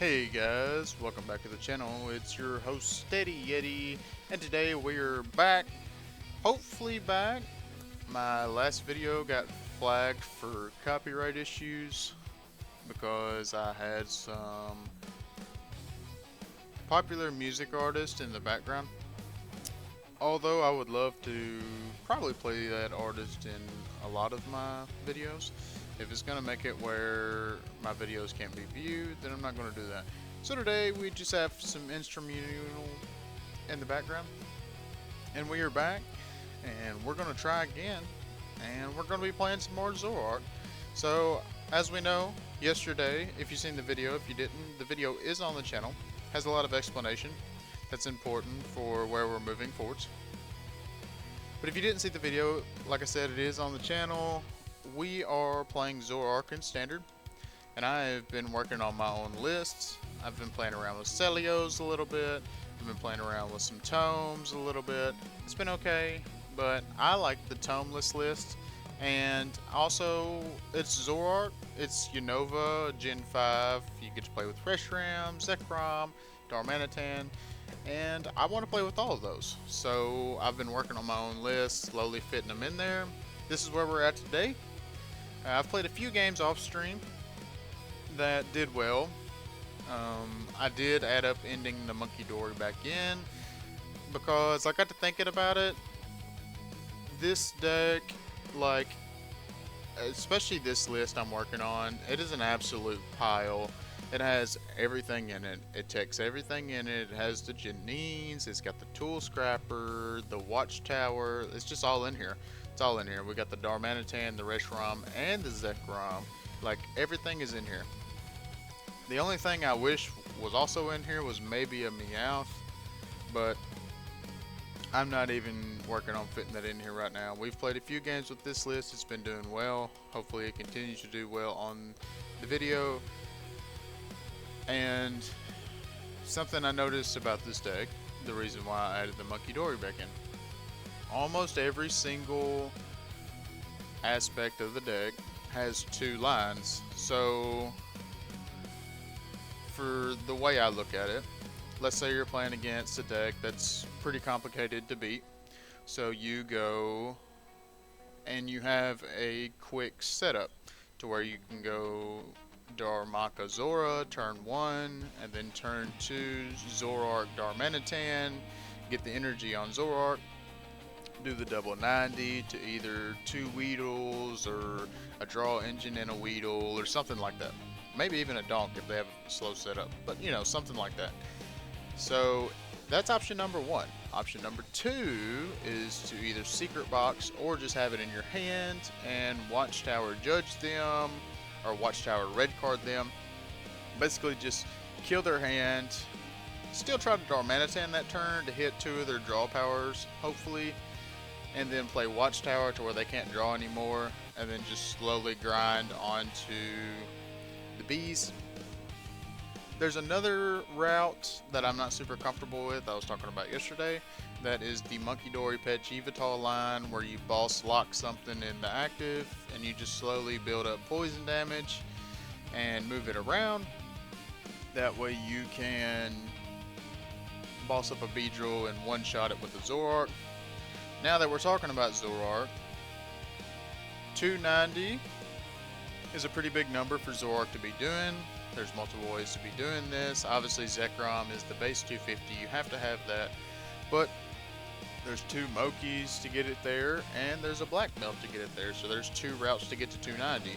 Hey guys, welcome back to the channel. It's your host Steady Yeti, and today we're back, hopefully back. My last video got flagged for copyright issues because I had some popular music artist in the background. Although I would love to probably play that artist in a lot of my videos. If it's going to make it where my videos can't be viewed, then I'm not going to do that. So today we just have some instrumental in the background. And we are back, and we're going to try again. And we're going to be playing some more Zoroark. So, as we know, yesterday, if you've seen the video, if you didn't, the video is on the channel. Has a lot of explanation that's important for where we're moving forwards. But if you didn't see the video, like I said, it is on the channel. We are playing Zoroark in Standard, and I have been working on my own lists. I've been playing around with Celios a little bit. I've been playing around with some tomes a little bit. It's been okay, but I like the tomeless list. And also, it's Zoroark, it's Unova, Gen 5. You get to play with Reshiram, Zekrom, Darmanitan, and I want to play with all of those. So I've been working on my own list, slowly fitting them in there. This is where we're at today. I've played a few games off stream that did well. I did add up ending the Monkey Dory back in because I got to thinking about it. This deck, like, especially this list I'm working on, it is an absolute pile. It has everything in it. It takes everything in it. It has the Janines, it's got the Tool Scrapper, the Watchtower. It's just all in here. It's all in here. We got the Darmanitan, the Reshiram, and the Zekrom. Like, everything is in here. The only thing I wish was also in here was maybe a Meowth, but I'm not even working on fitting that in here right now. We've played a few games with this list. It's been doing well. Hopefully it continues to do well on the video. And something I noticed about this deck, the reason why I added the Monkey Dory back in. Almost every single aspect of the deck has two lines. So, for the way I look at it, let's say you're playing against a deck that's pretty complicated to beat. So you go and you have a quick setup to where you can go Darmaka Zora turn 1, and then turn 2 Zoroark Darmanitan, get the energy on Zoroark, do the double 90 to either 2 Weedles or a draw engine and a Weedle or something like that. Maybe even a Donk if they have a slow setup, but you know, something like that. So that's option number 1. Option number 2 is to either secret box or just have it in your hand and Watchtower judge them or Watchtower red card them. Basically just kill their hand, still try to Darmanitan that turn to hit 2 of their draw powers, hopefully, and then play Watchtower to where they can't draw anymore, and then just slowly grind onto the bees. There's another route that I'm not super comfortable with, I was talking about yesterday. That is the Monkey Dory Pidgeotto line, where you boss lock something in the active and you just slowly build up poison damage and move it around. That way you can boss up a Beedrill and one-shot it with a Zoroark. Now that we're talking about Zoroark, 290 is a pretty big number for Zoroark to be doing. There's multiple ways to be doing this. Obviously Zekrom is the base 250, you have to have that. But there's 2 Mokis to get it there, and there's a Black Belt to get it there, so there's 2 routes to get to 290.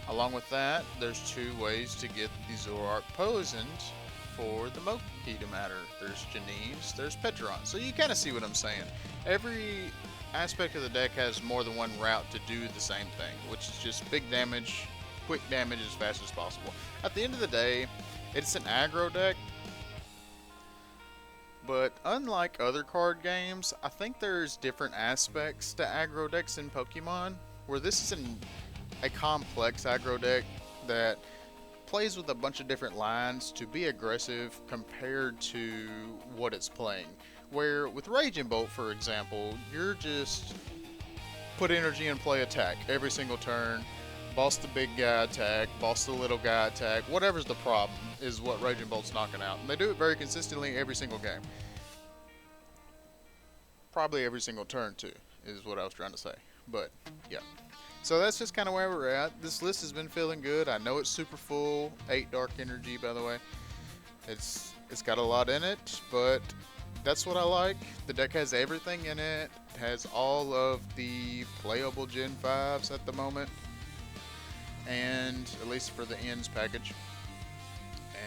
Along with that, there's 2 ways to get the Zoroark poisoned for the Moki to matter. There's Janines, there's Petron. So you kind of see what I'm saying. Every aspect of the deck has more than one route to do the same thing, which is just big damage, quick damage as fast as possible. At the end of the day, it's an aggro deck, but unlike other card games, I think there's different aspects to aggro decks in Pokemon, where this is a complex aggro deck that plays with a bunch of different lines to be aggressive compared to what it's playing. Where with Raging Bolt, for example, you're just put energy and play attack every single turn, Boss the big guy attack, boss the little guy attack, whatever's the problem is what Raging Bolt's knocking out. And they do it very consistently every single game. Probably every single turn too, is what I was trying to say. But, yeah. So that's just kind of where we're at. This list has been feeling good. I know it's super full. 8 Dark Energy, by the way. It's got a lot in it, but that's what I like. The deck has everything in it. It has all of the playable Gen 5s at the moment. And at least for the ends package.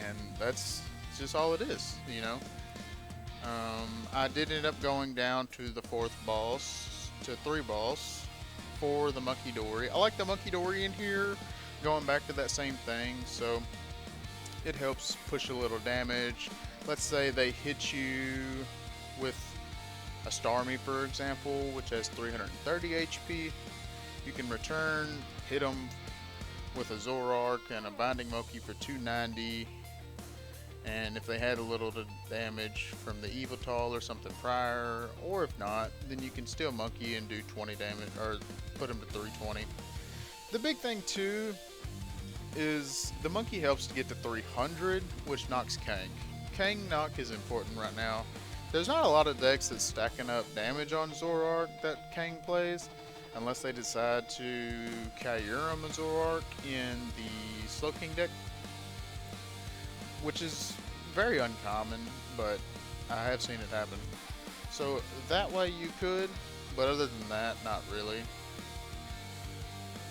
And that's just all it is, you know. I did end up going down to the 4th boss, to 3 boss, for the Monkey Dory. I like the Monkey Dory in here, going back to that same thing, so it helps push a little damage. Let's say they hit you with a Starmie, for example, which has 330 HP. You can return, hit them with a Zoroark and a Binding Monkey for 290. And if they had a little damage from the Evital or something prior, or if not, then you can still Monkey and do 20 damage, or put them to 320. The big thing too is the Monkey helps to get to 300, which knocks Kang. Kang knock is important right now. There's not a lot of decks that's stacking up damage on Zoroark that Kang plays, unless they decide to Kyurem a Zoroark in the Slowking deck, which is very uncommon, but I have seen it happen. So that way you could, but other than that, not really.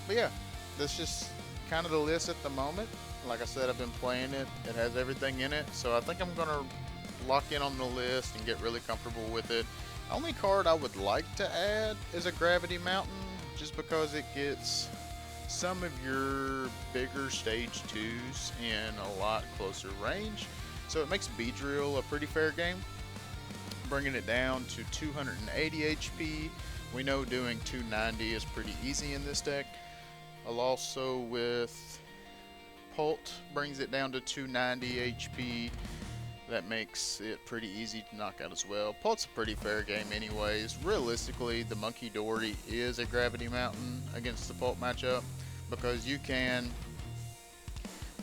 But yeah, that's just kind of the list at the moment. Like I said, I've been playing it. It has everything in it, so I think I'm gonna lock in on the list and get really comfortable with it. The only card I would like to add is a Gravity Mountain, just because it gets some of your bigger stage 2s in a lot closer range. So it makes Beedrill a pretty fair game, bringing it down to 280 HP. We know doing 290 is pretty easy in this deck. Also with Pult brings it down to 290 HP. That makes it pretty easy to knock out as well. Pult's a pretty fair game anyways. Realistically, the Monkey Dory is a Gravity Mountain against the Pult matchup, because you can,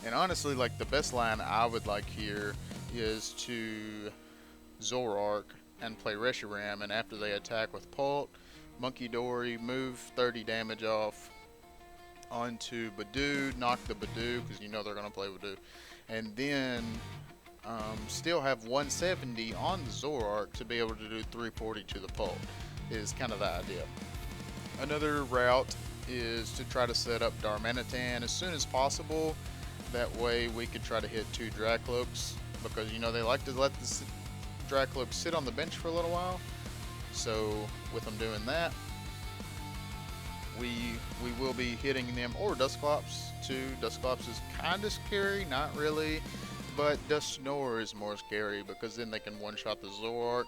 and honestly, like, the best line I would like here is to Zoroark and play Reshiram, and after they attack with Pult, Monkey Dory, move 30 damage off onto Badoo, knock the Badoo, because you know they're going to play Badoo, and then still have 170 on the Zoroark to be able to do 340 to the Pult, is kind of the idea. Another route is to try to set up Darmanitan as soon as possible. That way we could try to hit 2 Dracloaks, because you know they like to let the Dracloaks sit on the bench for a little while. So with them doing that, we will be hitting them, or Dusclops too. Dusclops is kind of scary, not really, but Dusknoir is more scary, because then they can one-shot the Zoroark,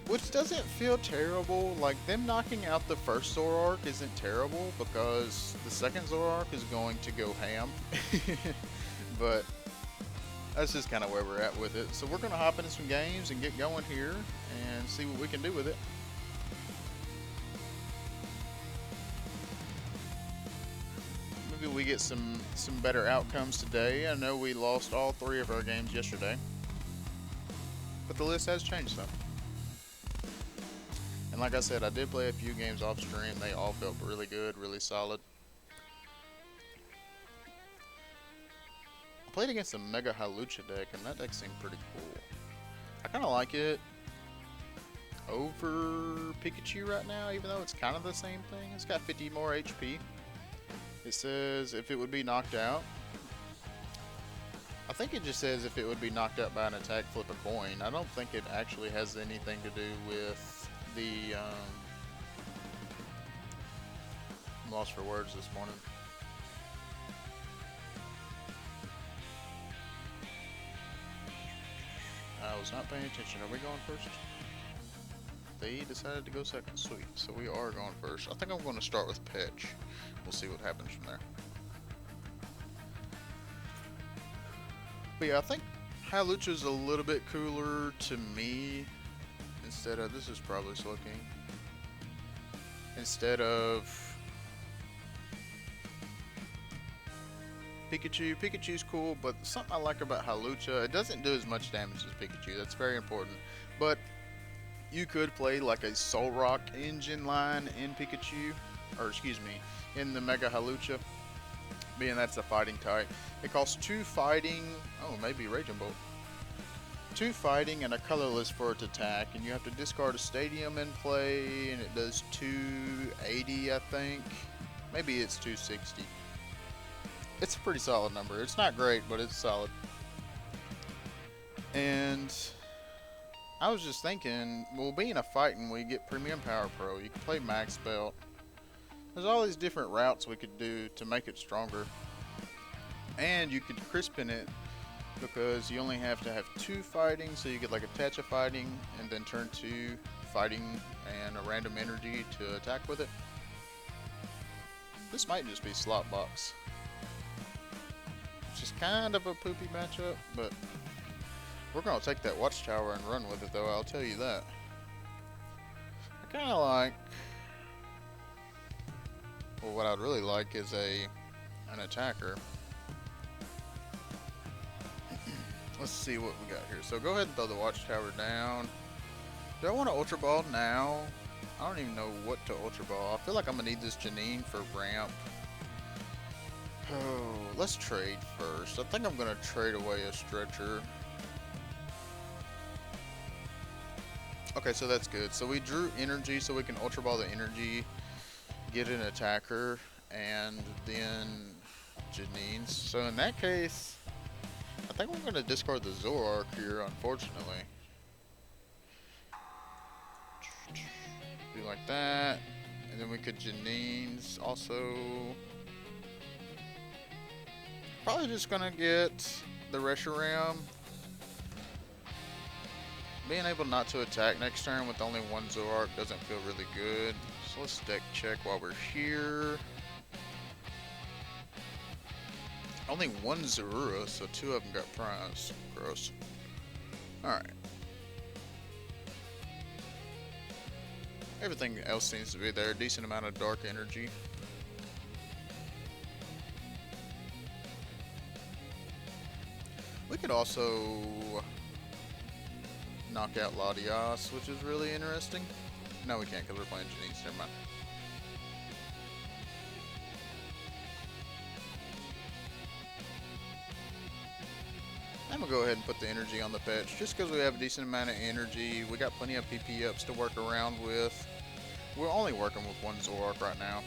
which doesn't feel terrible. Like, them knocking out the first Zoroark isn't terrible, because the second Zoroark is going to go ham. But that's just kind of where we're at with it. So we're going to hop into some games and get going here and see what we can do with it. Maybe we get some better outcomes today. I know we lost all 3 of our games yesterday, but the list has changed some. And like I said, I did play a few games off stream. They all felt really good, really solid. I played against a Mega Hawlucha deck, and that deck seemed pretty cool. I kind of like it over Pikachu right now, even though it's kind of the same thing. It's got 50 more HP. It says if it would be knocked out. I think it just says if it would be knocked out by an attack, flip a coin. I don't think it actually has anything to do with the, I'm lost for words this morning. I was not paying attention. Are we going first? They decided to go second. Sweet. So we are going first. I think I'm going to start with Pitch. We'll see what happens from there. But yeah, I think Hawlucha's a little bit cooler to me. Instead of, this is probably Slowking. Instead of Pikachu. Pikachu's cool, but something I like about Hawlucha, it doesn't do as much damage as Pikachu. That's very important. But you could play like a Solrock engine line in Pikachu, or excuse me, in the Mega Hawlucha, being that's a fighting type. It costs 2 fighting, oh, maybe Raging Bolt. 2 fighting and a colorless for its attack, and you have to discard a stadium in play, and it does 280, I think. Maybe it's 260. It's a pretty solid number. It's not great, but it's solid. And I was just thinking, well, being a fighting, we get Premium Power Pro. You can play Max Belt. There's all these different routes we could do to make it stronger. And you could crispen it because you only have to have 2 fighting, so you get like attach a fighting and then turn 2 fighting and a random energy to attack with it. This might just be Slot Box, which is kind of a poopy matchup, but we're going to take that Watchtower and run with it, though, I'll tell you that. I kind of like, well, what I'd really like is an attacker. Let's see what we got here. So go ahead and throw the Watchtower down. Do I want to Ultra Ball now? I don't even know what to Ultra Ball. I feel like I'm going to need this Janine for ramp. Oh, let's trade first. I think I'm going to trade away a Stretcher. Okay, so that's good. So we drew energy so we can Ultra Ball the energy, get an attacker, and then Janine. So in that case, I think we're going to discard the Zoroark here, unfortunately. Do like that. And then we could Janine's also. Probably just going to get the Reshiram. Being able not to attack next turn with only 1 Zoroark doesn't feel really good. So let's deck check while we're here. Only 1 Zorua, so 2 of them got prized. Gross. Alright. Everything else seems to be there. Decent amount of dark energy. We could also knock out Latias, which is really interesting. No, we can't because we're playing Janice. Never mind. I'm going to go ahead and put the energy on the fetch just because we have a decent amount of energy. We got plenty of PP ups to work around with. We're only working with 1 Zoroark right now.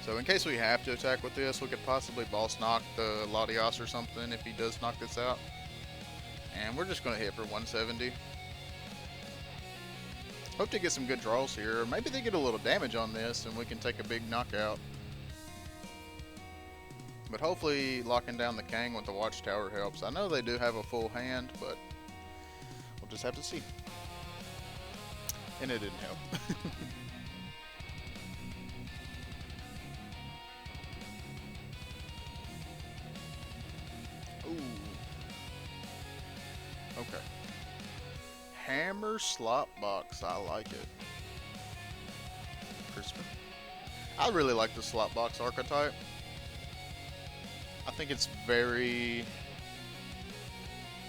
So in case we have to attack with this, we could possibly boss knock the Latias or something if he does knock this out. And we're just going to hit for 170. Hope to get some good draws here. Maybe they get a little damage on this and we can take a big knockout. But hopefully locking down the Kang with the Watchtower helps. I know they do have a full hand, but we'll just have to see. And it didn't help. Ooh. Okay. Hammer Slot Box. I like it. Crispin. I really like the Slot Box archetype. I think it's very,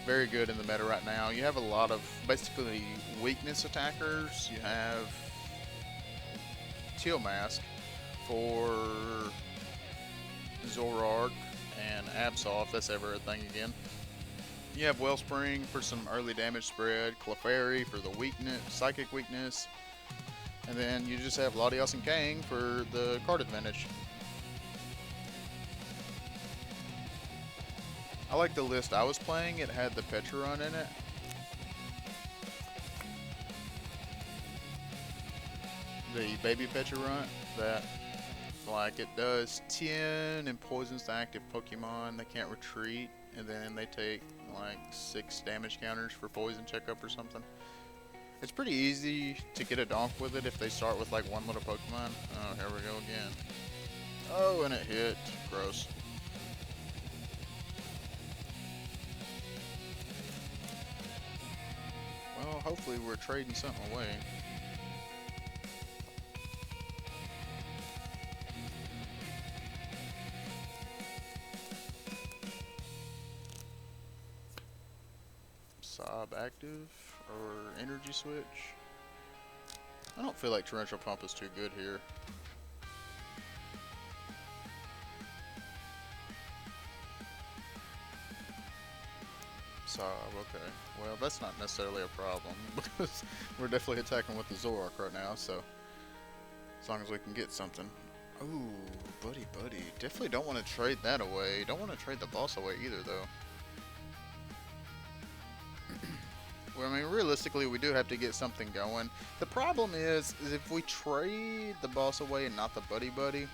very good in the meta right now. You have a lot of basically weakness attackers. You have Teal Mask for Zoroark and Absol, if that's ever a thing again. You have Wellspring for some early damage spread, Clefairy for the weakness, psychic weakness, and then you just have Latias and Kang for the card advantage. I like the list I was playing. It had the Pecharunt in it. The baby Pecharunt that, like, it does 10 and poisons the active Pokemon. They can't retreat, and then they take like 6 damage counters for poison checkup or something. It's pretty easy to get a donk with it if they start with like 1 little Pokemon. Oh, here we go again. Oh, and it hit. Gross. Well, hopefully we're trading something away. Bob active or energy switch. I don't feel like torrential pump is too good here. Sob, okay. Well, that's not necessarily a problem because we're definitely attacking with the Zoroark right now, so as long as we can get something. Ooh, buddy. Definitely don't want to trade that away. Don't want to trade the boss away either, though. Well, I mean, realistically, we do have to get something going. The problem is if we trade the boss away and not the buddy,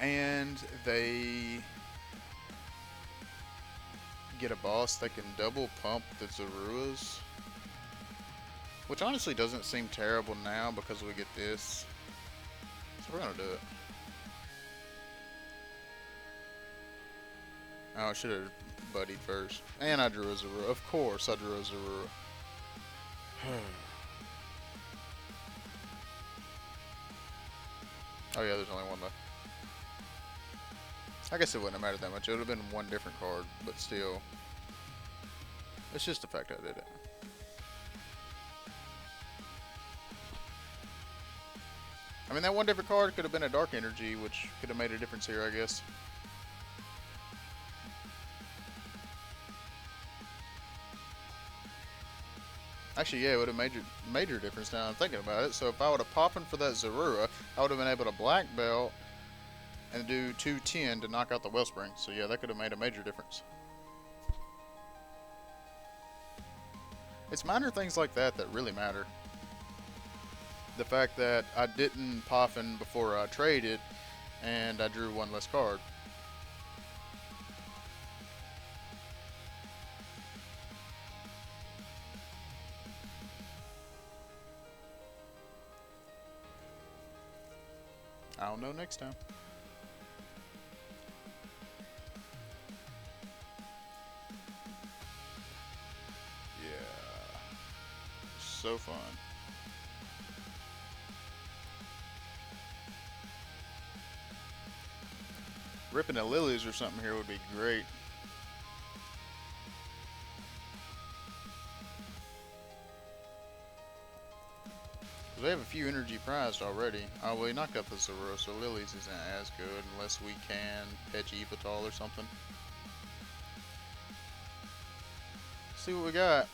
and they get a boss that can double pump the Zoruas, which honestly doesn't seem terrible now because we get this. So we're gonna do it. Oh, I should have buddied first. And I drew a Zorua. Of course I drew a Zorua. Oh yeah, there's only one left. I guess it wouldn't have mattered that much. It would have been one different card, but still. It's just the fact I did it. I mean, that one different card could have been a Dark Energy, which could have made a difference here, I guess. Actually, yeah, it would have made a major difference now I'm thinking about it. So if I would have popped in for that Zorua, I would have been able to Black Belt and do 210 to knock out the Wellspring. So yeah, that could have made a major difference. It's minor things like that that really matter. The fact that I didn't Poffin before I traded, and I drew one less card. I'll know next time. Yeah. So fun. Ripping the lilies or something here would be great. We have a few energy prized already. Oh, well, we knocked out the Zorua, so lilies isn't as good unless we can Pidgeotto or something. Let's see what we got.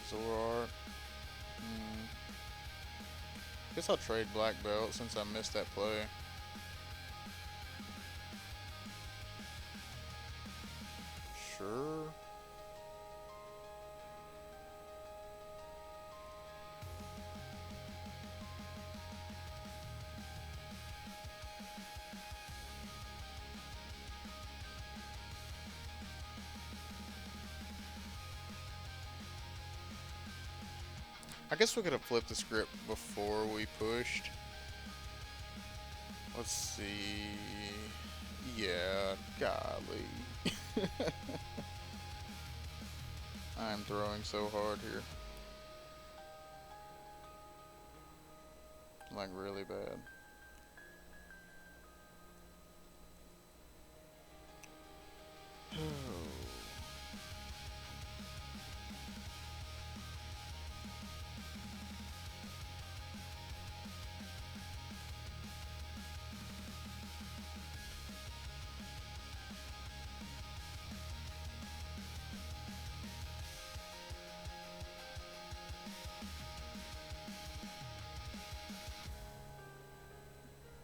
Zoroark. Guess I'll trade Black Belt since I missed that play. Sure. I guess we could have flipped the script before we pushed. Let's see. Yeah, golly. I'm throwing so hard here. Like, really bad.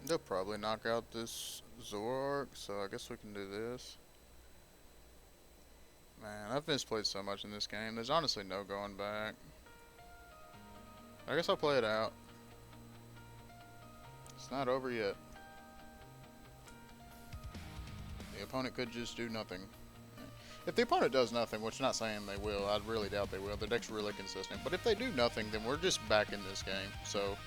They'll probably knock out this Zoroark, so I guess we can do this. Man, I've misplayed so much in this game. There's honestly no going back. I guess I'll play it out. It's not over yet. The opponent could just do nothing. If the opponent does nothing, which I'm not saying they will, I really doubt they will. Their deck's really consistent. But if they do nothing, then we're just back in this game. So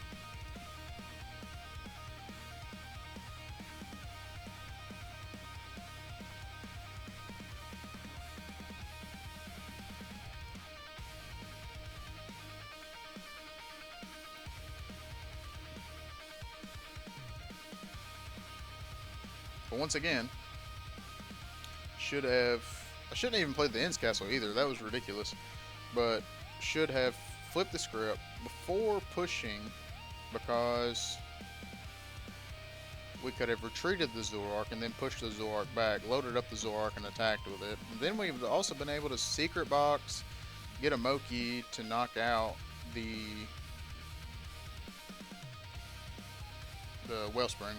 but once again, should have I shouldn't even play the ends castle either. That was ridiculous. But should have flipped the script before pushing, because we could have retreated the Zoroark and then pushed the Zoroark back, loaded up the Zoroark and attacked with it. And then we've also been able to secret box, get a Moki to knock out the Wellspring.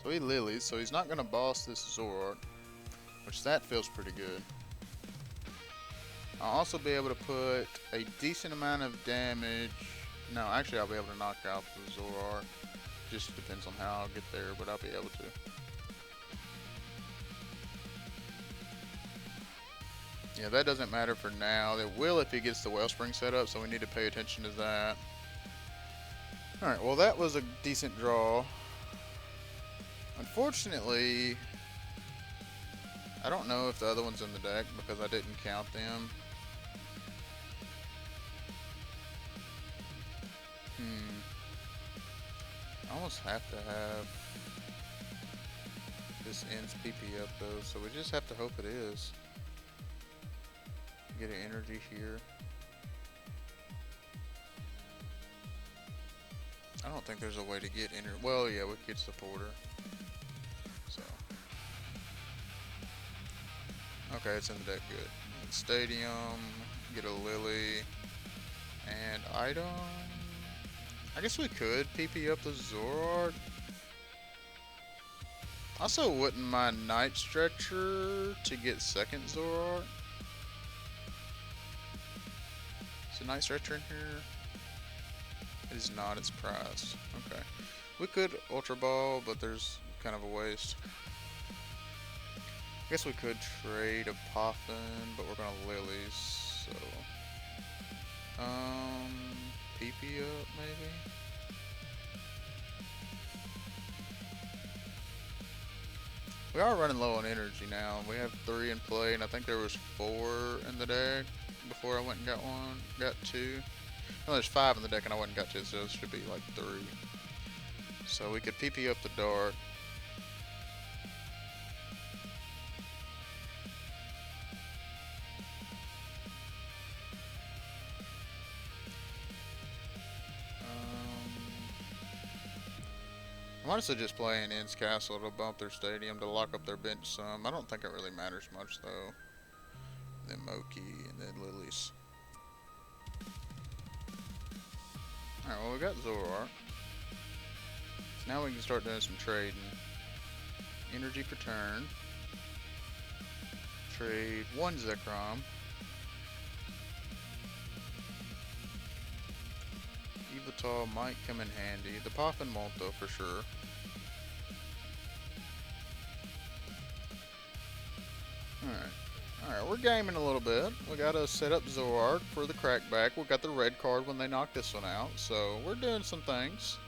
So he Lilies, so he's not going to boss this Zoroark, which that feels pretty good. I'll also be able to put a decent amount of damage. No, actually I'll be able to knock out the Zoroark. Just depends on how I'll get there, but I'll be able to. Yeah, that doesn't matter for now. It will if he gets the Wellspring set up, so we need to pay attention to that. Alright, well that was a decent draw. Unfortunately, I don't know if the other one's in the deck because I didn't count them. I almost have to have this ends PP up though, so we just have to hope it is. Get an energy here. I don't think there's a way to get energy. Well, yeah, we could get supporter. So. Okay, it's in the deck, good. Stadium, get a Lily, and item. I guess we could PP up the Zoroark. Also wouldn't mind Night Stretcher to get second Zoroark. Is a Night Stretcher in here? It is not, it's prize. Okay. We could Ultra Ball, but there's kind of a waste. I guess we could trade a Poffin, but we're gonna Lilies, so. PP up, maybe? We are running low on energy now. We have 3 in play, and I think there was 4 in the deck before I went and got 2. No, there's 5 in the deck, and I went and got 2, so it should be like 3. So we could PP up the Dark. I'm honestly just playing Ends Castle to bump their stadium to lock up their bench some. I don't think it really matters much though. Then Moki and then Lilies. Alright, well we got Zoroark. So now we can start doing some trading. Energy per turn. Trade 1 Zekrom. Yveltal might come in handy. The Poffin won't though for sure. Alright, we're gaming a little bit. We gotta set up Zoroark for the crackback. We got the red card when they knocked this one out, so we're doing some things.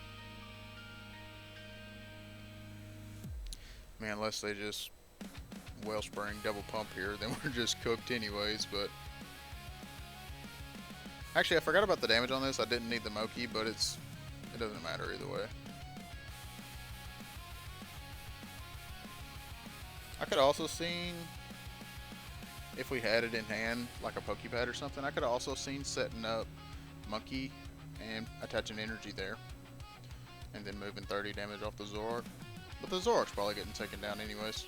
I mean, unless they just Wellspring double pump here, then we're just cooked anyways, but actually, I forgot about the damage on this. I didn't need the Moki, but it doesn't matter either way. I could also seen, if we had it in hand, like a Pokepad or something, I could also seen setting up Monkey and attaching energy there. And then moving 30 damage off the Zoroark. But the Zoroark's probably getting taken down anyways.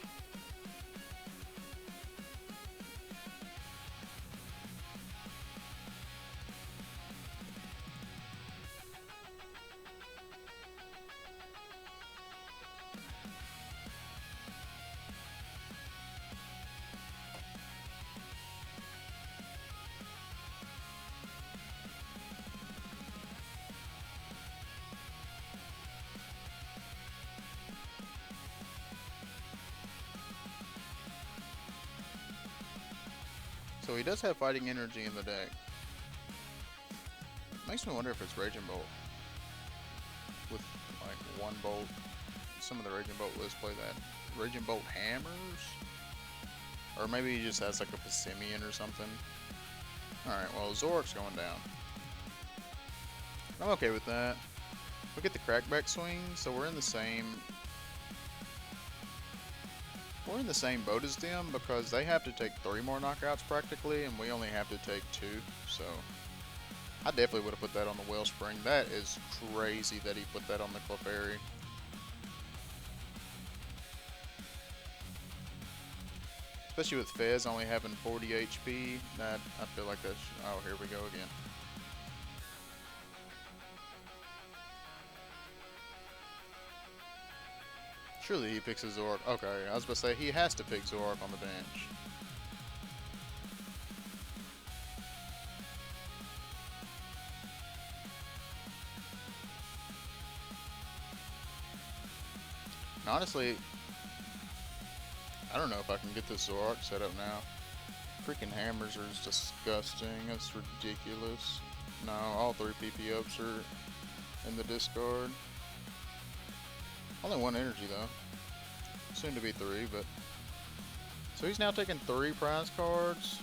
So he does have fighting energy in the deck. Makes me wonder if it's Raging Bolt. With like 1 bolt. Some of the Raging Bolt lists play that. Raging Bolt hammers? Or maybe he just has like a Passimian or something. Alright, well, Zork's going down. I'm okay with that. We get the crackback swing, so we're in the same boat as them because they have to take 3 more knockouts practically, and we only have to take 2. So I definitely would have put that on the Wellspring. That is crazy that he put that on the Clefairy. Especially with Fez only having 40 HP. That I feel like that's. Oh, here we go again. Surely he picks a Zoroark. Okay, I was about to say he has to pick Zoroark on the bench. And honestly, I don't know if I can get this Zoroark set up now. Freaking hammers are disgusting. That's ridiculous. No, all 3 PP ups are in the discard. Only 1 energy though. Soon to be 3, but so he's now taking 3 prize cards.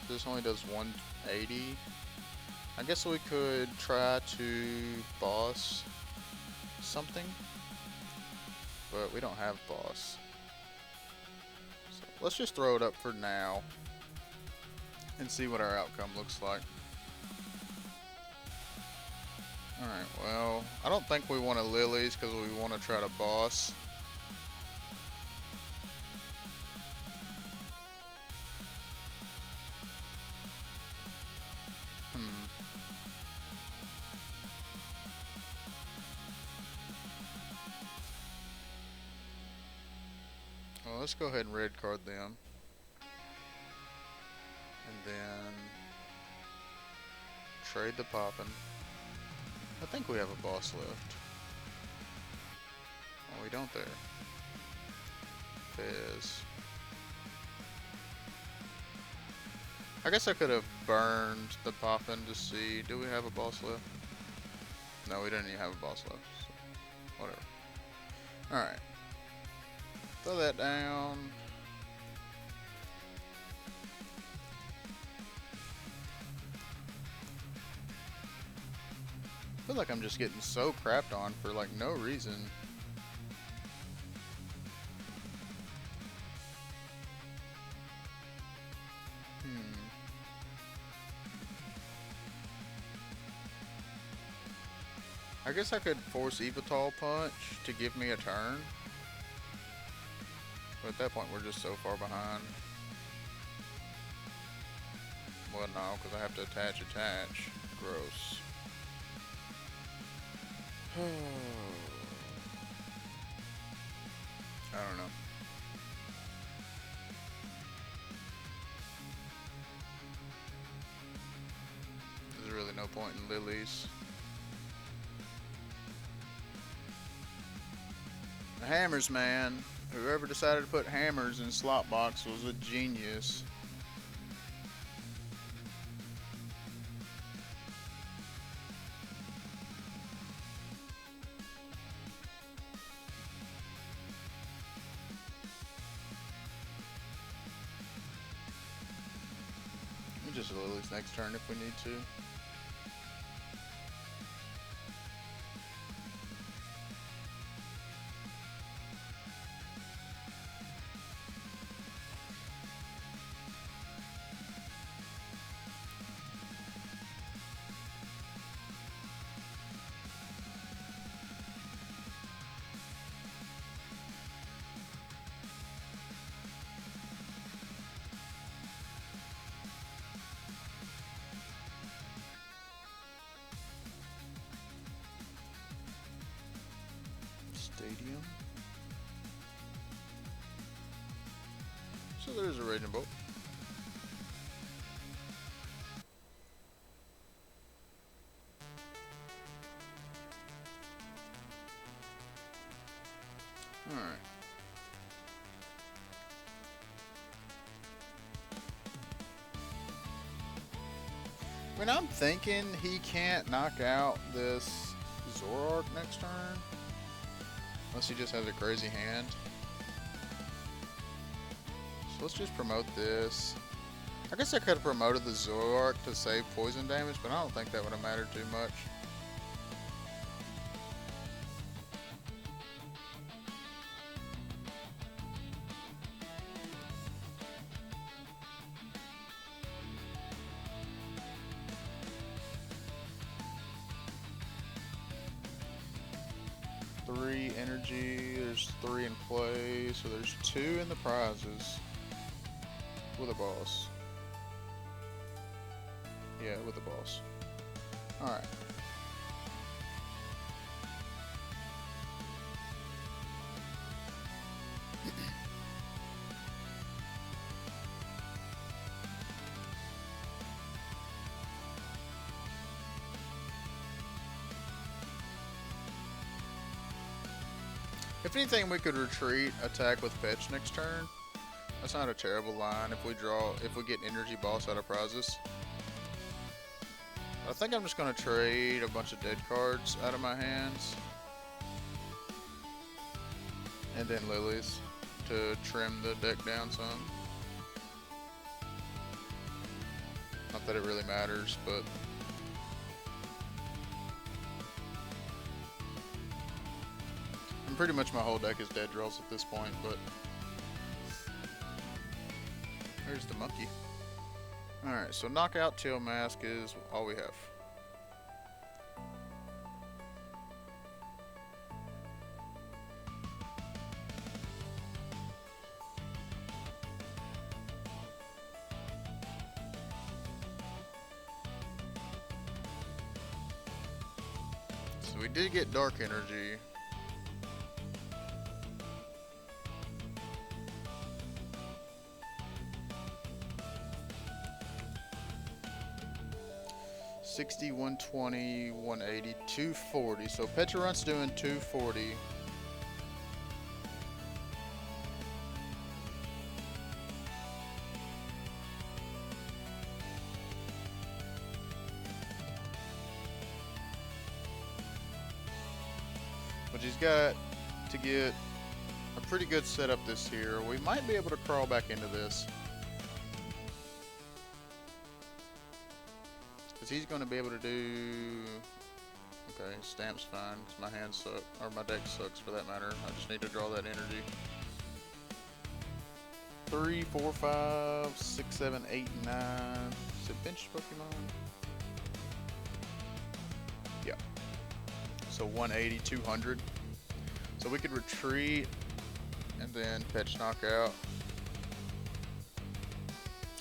This only does 180. I guess we could try to boss something, but we don't have boss. So let's just throw it up for now and see what our outcome looks like. Alright, well, I don't think we want a Lilies because we want to try to boss. Well, let's go ahead and red card them. And then trade the Poppin'. I think we have a boss left. Oh, we don't there. Fizz. I guess I could have burned the Poppin' to see. Do we have a boss left? No, we didn't even have a boss left. So whatever. Alright. Throw that down. I feel like I'm just getting so crapped on for like no reason. I guess I could force Yveltal Punch to give me a turn. But at that point we're just so far behind. Well, no, because I have to attach. Gross. I don't know. There's really no point in Lilies. The hammers, man. Whoever decided to put hammers in slot box was a genius. We'll just Lilies next turn if we need to. Stadium. So there's a Raging Bolt. Alright. I mean, I'm thinking he can't knock out this Zoroark next turn. Unless he just has a crazy hand. So let's just promote this. I guess I could have promoted the Zoroark to save poison damage, but I don't think that would have mattered too much. Three energy, there's three in play, so there's two in the prizes. With a boss. Yeah, with a boss. Alright. If anything, we could retreat, attack with fetch next turn. That's not a terrible line if we get energy boss out of prizes. I think I'm just gonna trade a bunch of dead cards out of my hands. And then lilies to trim the deck down some. Not that it really matters, but pretty much my whole deck is dead draws at this point, but there's the monkey. Alright, so knockout tail mask is all we have. So we did get dark energy. $60, $120, $180, $240. So Pecharunt's doing $240. But he's got to get a pretty good setup this year. We might be able to crawl back into this. He's going to be able to do... Okay, Stamp's fine, because my hand sucks, or my deck sucks for that matter. I just need to draw that energy. 3, 4, 5, 6, 7, 8, 9. Is it bench Pokemon? Yeah. So 180, 200. So we could retreat, and then Fetch Knockout.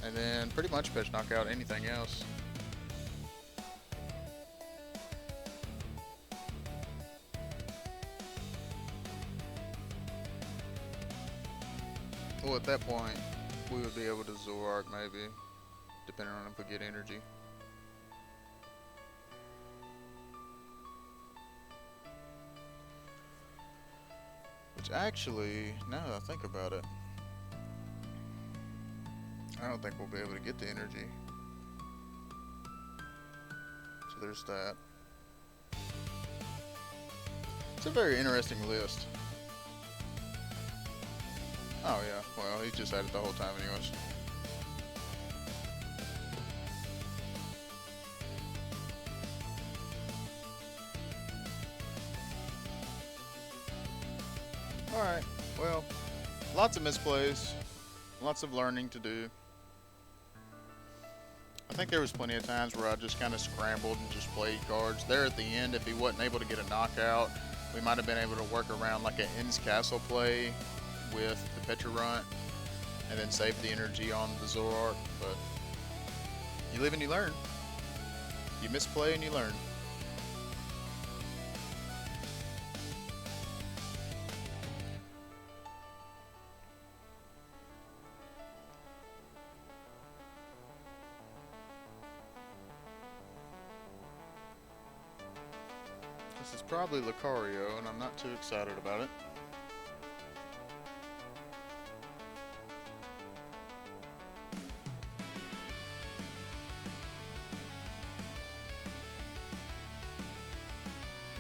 And then pretty much Fetch Knockout anything else. Well, at that point, we would be able to Zoroark maybe, depending on if we get energy. Which actually, now that I think about it, I don't think we'll be able to get the energy. So there's that. It's a very interesting list. Oh yeah, well, he just had it the whole time anyways. Alright, well, lots of misplays, lots of learning to do. I think there was plenty of times where I just kind of scrambled and just played cards. There at the end, if he wasn't able to get a knockout, we might have been able to work around like an Ends Castle play with the Pecharunt and then save the energy on the Zoroark, but you live and you learn. You misplay and you learn. This is probably Lucario, and I'm not too excited about it.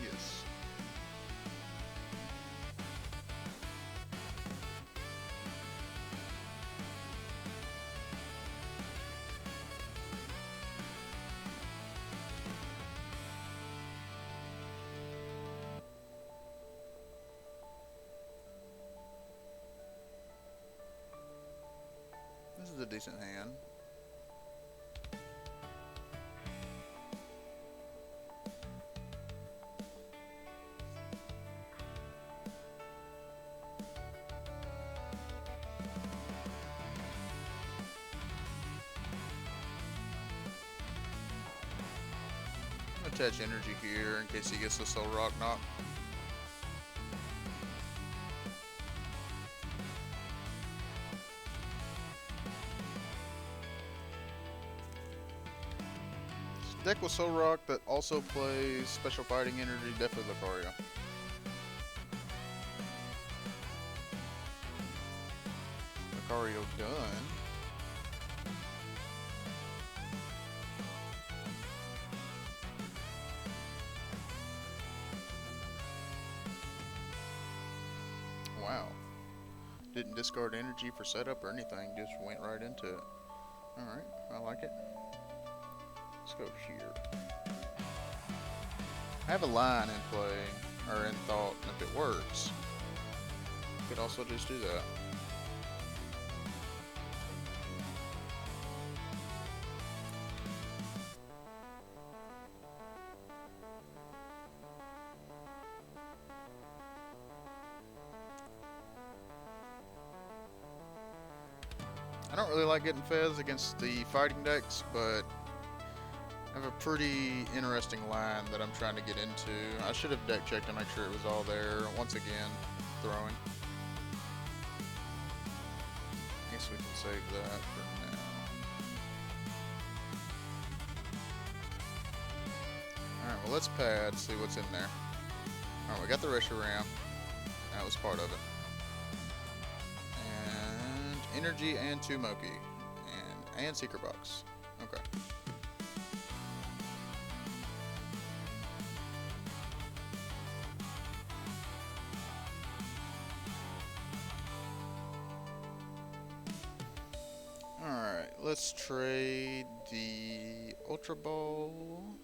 Yes. decent hand. Attach energy here in case he gets the Soul Rock knock. Deck with Soul Rock that also plays Special Fighting Energy, definitely Lucario. Lucario done. Wow. Didn't discard energy for setup or anything, just went right into it. Alright, I like it. Let's go here. I have a line in play, or in thought, and if it works, I could also just do that. I don't really like getting Fez against the fighting decks, but I have a pretty interesting line that I'm trying to get into. I should have deck checked to make sure it was all there. Once again, throwing. I guess we can save that for now. Alright, well let's pad, see what's in there. Alright, we got the Reshiram. That was part of it. And energy and 2 Moki. And Seeker Box. Okay. Alright, let's trade the Ultra Ball.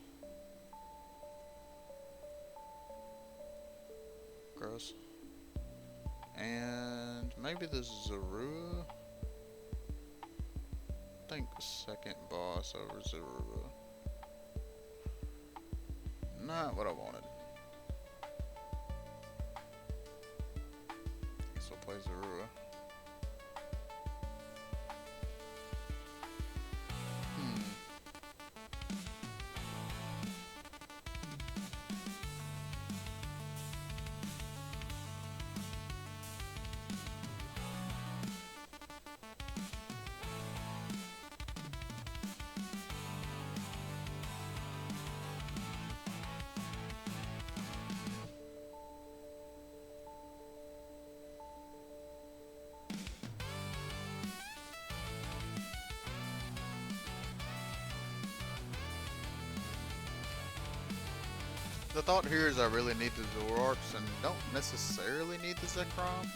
Gross. And maybe the Zorua? I think second boss over Zorua. Not what I wanted. Guess we'll play Zorua. The thought here is I really need the Zoroarks and don't necessarily need the Zekrom.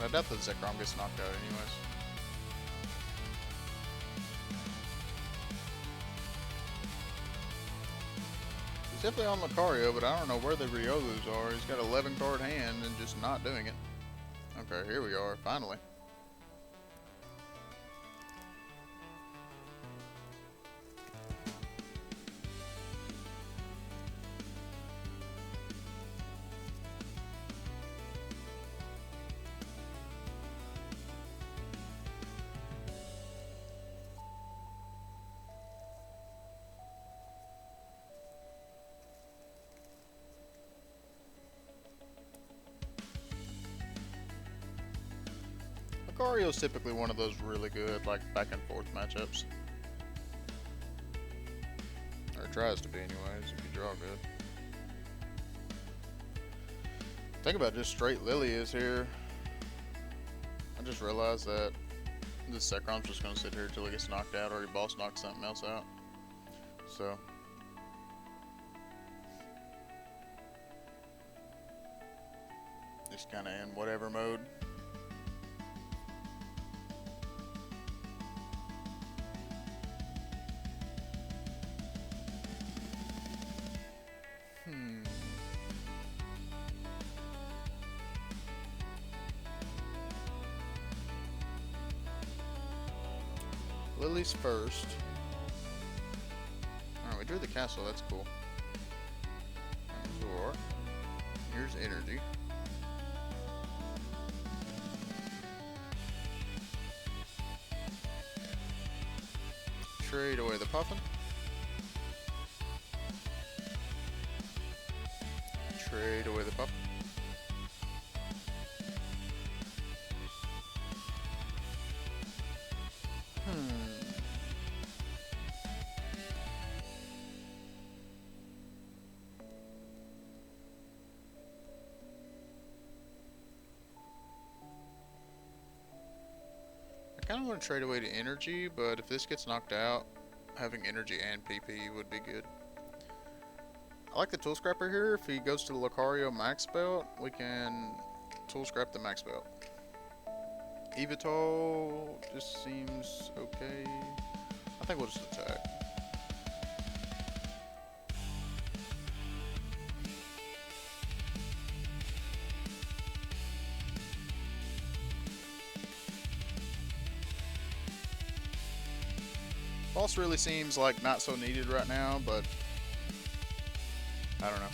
I doubt the Zekrom gets knocked out anyways. He's definitely on Lucario, but I don't know where the Riolus are. He's got 11 card hand and just not doing it. Okay, here we are, finally. Lucario's typically one of those really good, like, back and forth matchups. Or it tries to be anyways, if you draw good. Think about just straight Lilias here. I just realized that this Zekrom's just gonna sit here until he gets knocked out or he boss knocks something else out. So. Just kinda in whatever mode. Lilies first. Alright, we drew the castle, that's cool. Sure. Here's energy. Trade away the puffin. Trade away the puffin. I kind of want to trade away to energy, but if this gets knocked out, having energy and PP would be good. I like the tool scrapper here. If he goes to the Lucario max belt, we can tool scrap the max belt. Evital just seems okay. I think we'll just attack. Boss really seems like not so needed right now, but I don't know.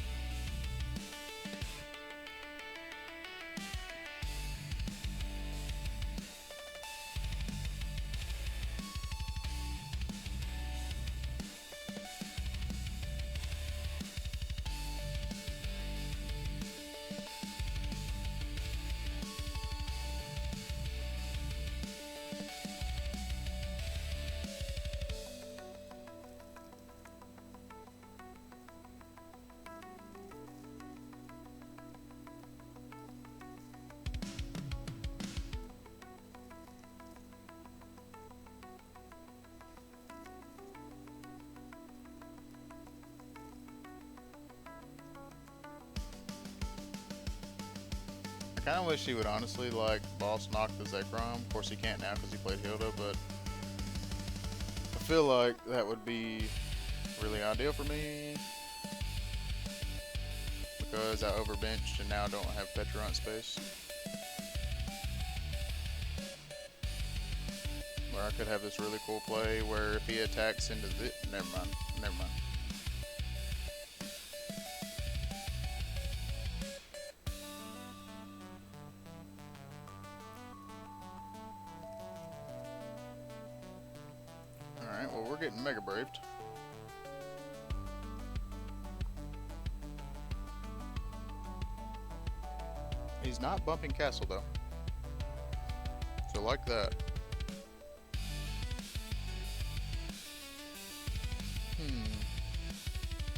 I kind of wish he would honestly like boss knock the Zekrom. Of course he can't now because he played Hilda, but I feel like that would be really ideal for me because I overbenched and now don't have Petrarunt space. Where I could have this really cool play where if he attacks into the... Never mind. Alright, well we're getting Mega Braved. He's not bumping Castle though. So like that.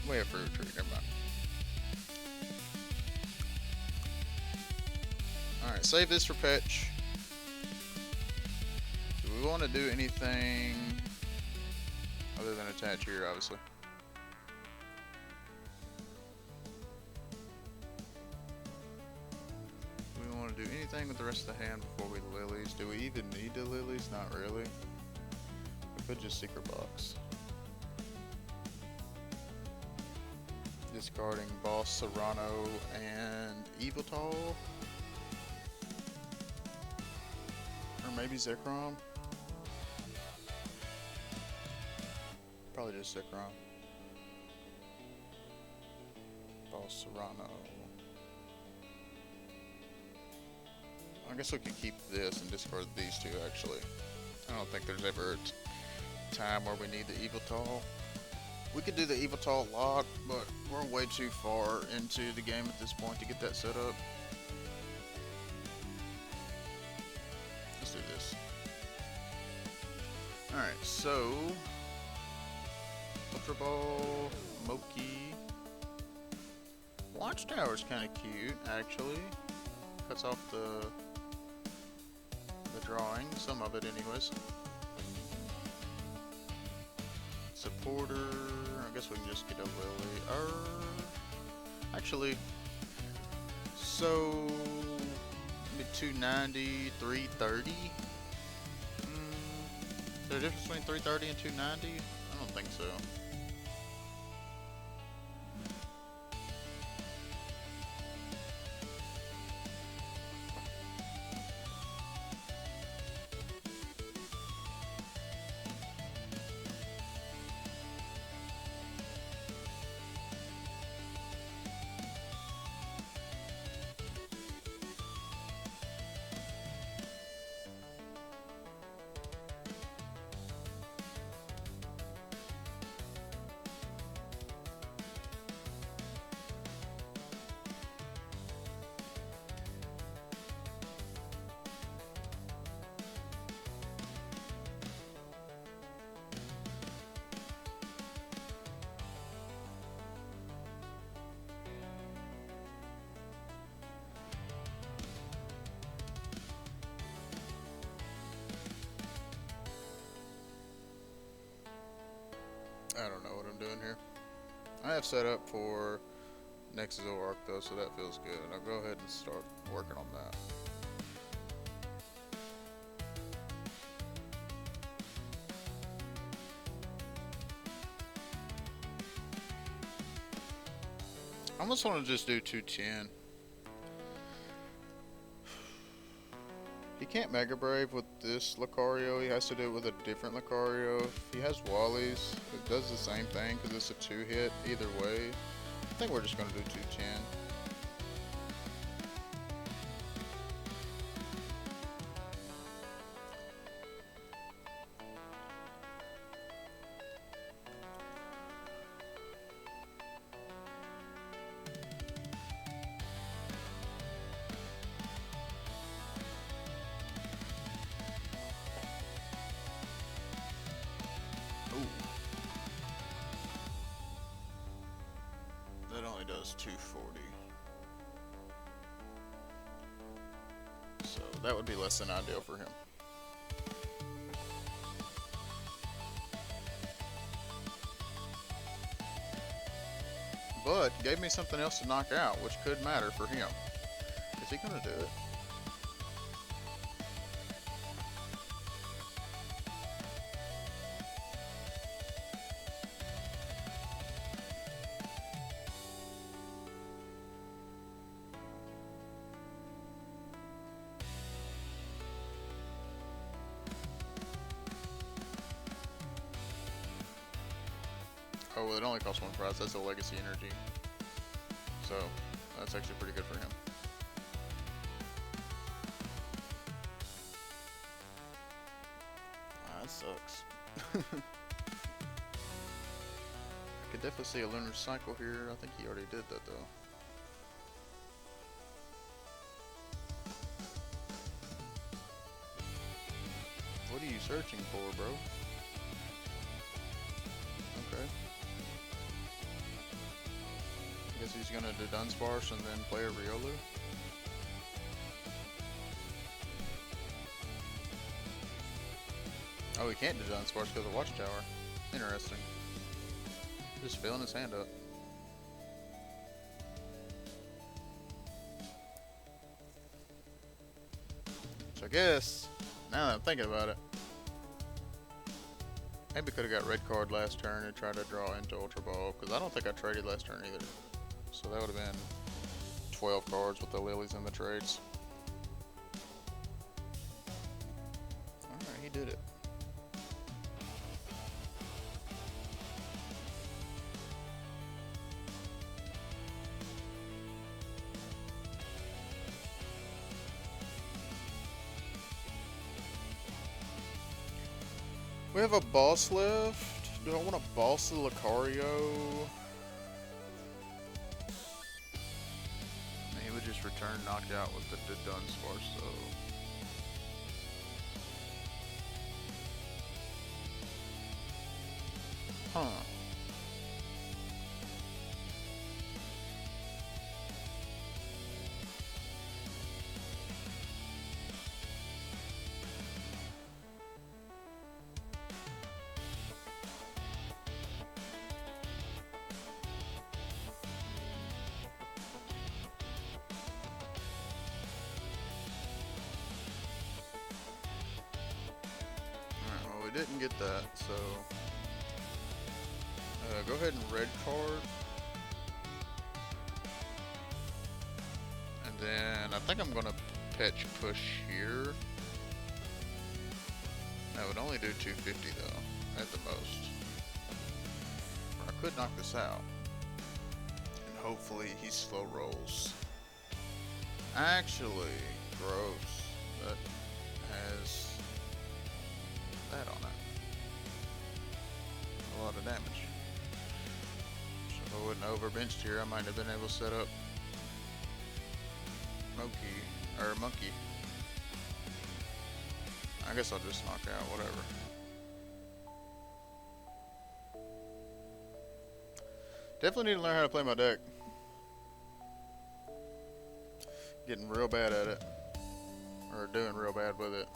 Way of fruit tree, never mind. Alright, save this for Petch. Do we want to do anything other than attach here, obviously? Do we want to do anything with the rest of the hand before we Lilies? Do we even need the Lilies? Not really. We could just Secret Box. Discarding Boss, Serrano, and Evital. Or maybe Zekrom. Probably just Zekrom. Boss, Serrano. I guess we could keep this and discard these two actually. I don't think there's ever a time where we need the Evital. We could do the Evital a lot, but we're way too far into the game at this point to get that set up. Let's do this. Alright, so... Ultra Ball, Moki. Watchtower's kind of cute, actually. Cuts off the drawing, some of it anyways. Supporter, I guess we can just get a Lily. Actually, so maybe 290, 330. Is there a difference between 330 and 290? I don't think so. doing here. I have set up for Nexus Zoroark though, so that feels good. I'll go ahead and start working on that. I almost want to just do 210. He can't Mega Brave with this Lucario. He has to do it with a different Lucario. If he has Wallies, it does the same thing because it's a 2-hit either way. I think we're just going to do 210. That only does 240. So that would be less than ideal for him. But gave me something else to knock out, which could matter for him. Is he gonna do it? Oh, well, it only costs 1 prize. That's a legacy energy. So, that's actually pretty good for him. That sucks. I could definitely see a Lunar Cycle here. I think he already did that, though. What are you searching for, bro? Okay. I guess he's gonna do Dunsparce and then play a Riolu. Oh, he can't do Dunsparce because of the Watchtower. Interesting. Just filling his hand up. So I guess, now that I'm thinking about it, maybe could have got red card last turn and tried to draw into Ultra Ball, because I don't think I traded last turn either. So that would have been 12 cards with the lilies and the trades. Alright, he did it. We have a boss left. Do I want to boss the Lucario? He would just return knocked out with the Dunsparce, so. Huh. Didn't get that, so go ahead and red card, and then I think I'm gonna pitch push here. That would only do 250 though, at the most. Or I could knock this out, and hopefully he slow rolls. Actually, gross. That has that on it. A lot of damage. So if I wouldn't overbenched here, I might have been able to set up Monkey. I guess I'll just knock out whatever. Definitely need to learn how to play my deck. Getting real bad at it. Or doing real bad with it.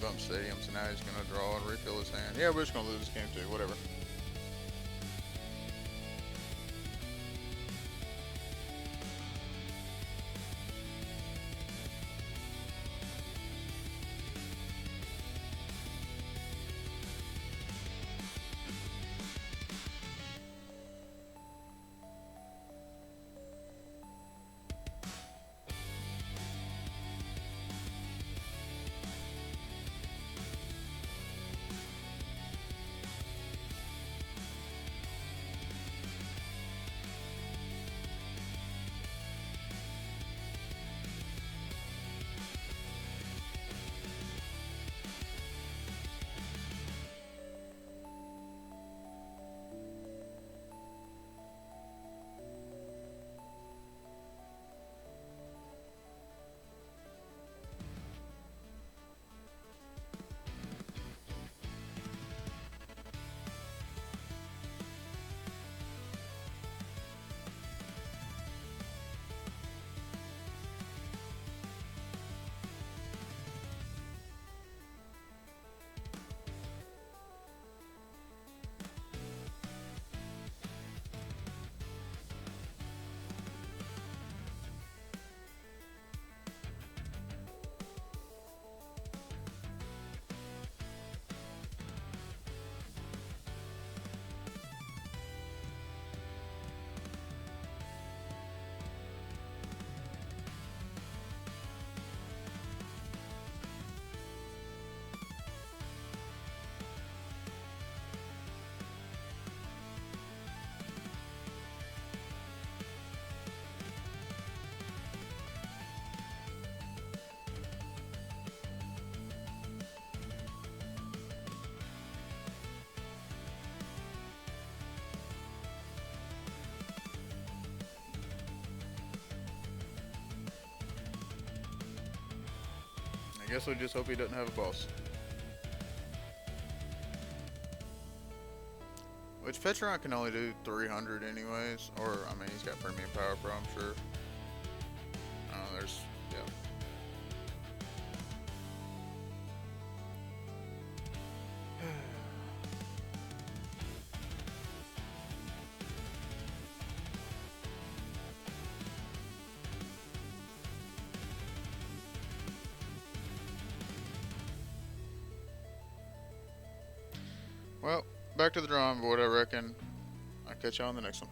Bump Stadium, so now he's gonna draw and refill his hand. Yeah, we're just gonna lose this game too, whatever. I guess we just hope he doesn't have a boss. Which Petron can only do 300 anyways, or I mean he's got premium power pro, I'm sure. There's, yeah. Well, back to the drawing board, I reckon. I'll catch you on the next one.